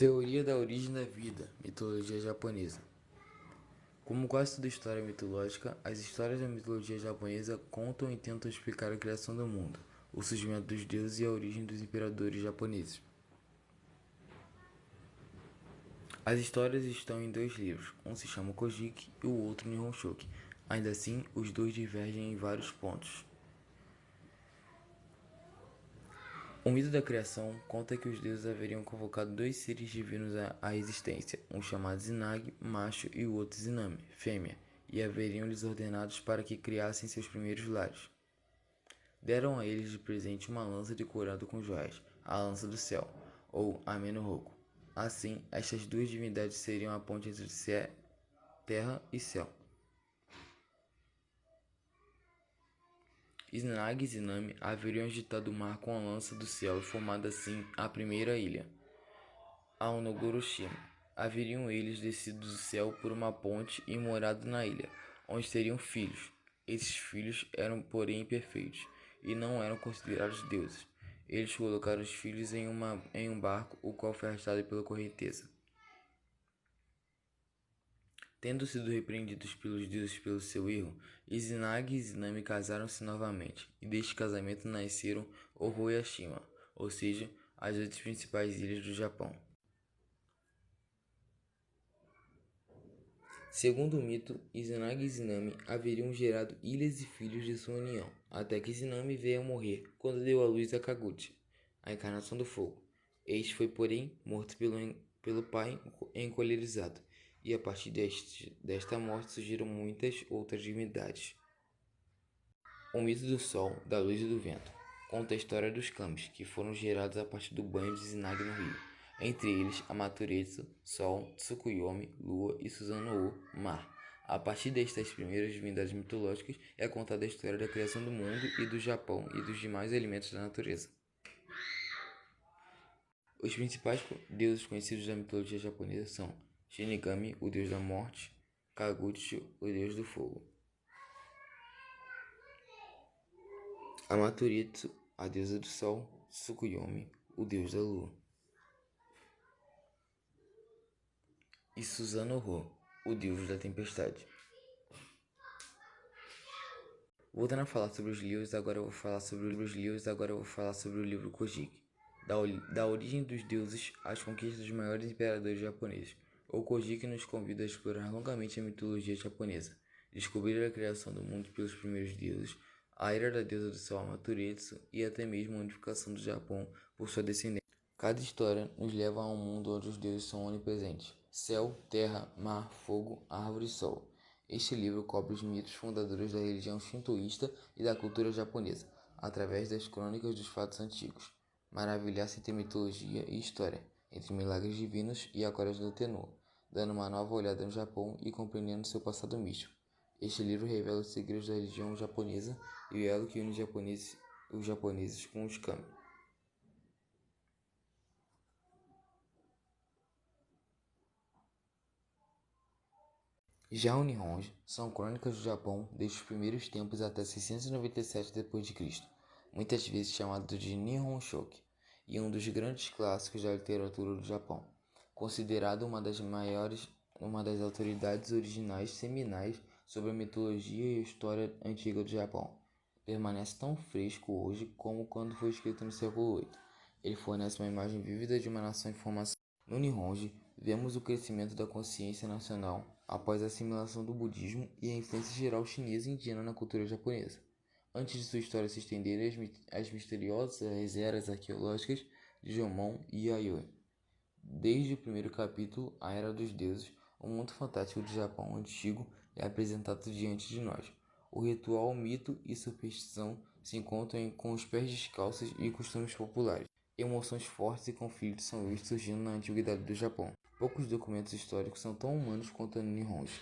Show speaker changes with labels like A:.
A: Teoria da origem da vida, mitologia japonesa. Como quase toda história mitológica, as histórias da mitologia japonesa contam e tentam explicar a criação do mundo, o surgimento dos deuses e a origem dos imperadores japoneses. As histórias estão em dois livros, um se chama Kojiki e o outro Nihon Shoki. Ainda assim, os dois divergem em vários pontos. O mito da criação conta que os deuses haveriam convocado dois seres divinos à existência, um chamado Izanagi, macho, e o outro Izanami, fêmea, e haveriam lhes ordenados para que criassem seus primeiros lares. Deram a eles de presente uma lança decorada com joias, a lança do céu, ou Ame-no-Hoku. Assim, estas duas divindades seriam a ponte entre terra e céu. Izanagi e Izanami haveriam agitado o mar com a lança do céu e formado assim a primeira ilha, Aonogoroshima. Haveriam eles descido do céu por uma ponte e morado na ilha, onde teriam filhos. Esses filhos eram, porém, imperfeitos, e não eram considerados deuses. Eles colocaram os filhos em um barco, o qual foi arrastado pela correnteza. Tendo sido repreendidos pelos deuses pelo seu erro, Izanagi e Izanami casaram-se novamente, e deste casamento nasceram Oho-yashima, ou seja, as 8 principais ilhas do Japão. Segundo o mito, Izanagi e Izanami haveriam gerado ilhas e filhos de sua união, até que Izanami veio a morrer quando deu à luz a Kaguchi, a encarnação do fogo. Este foi, porém, morto pelo pai encolerizado, e a partir desta morte surgiram muitas outras divindades. O mito do Sol, da Luz e do Vento conta a história dos Kamis, que foram gerados a partir do banho de Izanagi no rio. Entre eles, Amaterasu, Sol, Tsukuyomi, Lua e Susanoo, Mar. A partir destas primeiras divindades mitológicas é contada a história da criação do mundo e do Japão e dos demais elementos da natureza. Os principais deuses conhecidos da mitologia japonesa são Shinigami, o deus da morte, Kaguchi, o deus do fogo, Amaterasu, a deusa do sol, Tsukuyomi, o deus da lua, e Susanoo, o deus da tempestade. Voltando a falar sobre os livros, agora eu vou falar sobre o livro Kojiki. Da origem dos deuses às conquistas dos maiores imperadores japoneses. O Kojiki nos convida a explorar longamente a mitologia japonesa, descobrir a criação do mundo pelos primeiros deuses, a era da deusa do sol Amaterasu e até mesmo a unificação do Japão por sua descendência. Cada história nos leva a um mundo onde os deuses são onipresentes: céu, terra, mar, fogo, árvore e sol. Este livro cobre os mitos fundadores da religião shintoísta e da cultura japonesa, através das crônicas dos fatos antigos. Maravilhar-se entre mitologia e história, entre milagres divinos e acordes do tenor, dando uma nova olhada no Japão e compreendendo seu passado místico. Este livro revela os segredos da religião japonesa e o elo que une os japoneses com os kami. Já o Nihonji são crônicas do Japão desde os primeiros tempos até 697 d.C., muitas vezes chamado de Nihon Shoki, e um dos grandes clássicos da literatura do Japão, considerado uma das autoridades originais seminais sobre a mitologia e a história antiga do Japão. Permanece tão fresco hoje como quando foi escrito no século VIII. Ele fornece uma imagem vívida de uma nação em formação. No Nihonji, vemos o crescimento da consciência nacional após a assimilação do budismo e a influência geral chinesa e indiana na cultura japonesa. Antes de sua história se estender às misteriosas eras arqueológicas de Jomon e Yayoi. Desde o primeiro capítulo, a Era dos Deuses, o mundo fantástico do Japão antigo é apresentado diante de nós. O ritual, mito e superstição se encontram com os pés descalços e costumes populares. Emoções fortes e conflitos são vistos surgindo na antiguidade do Japão. Poucos documentos históricos são tão humanos quanto o Nihonji.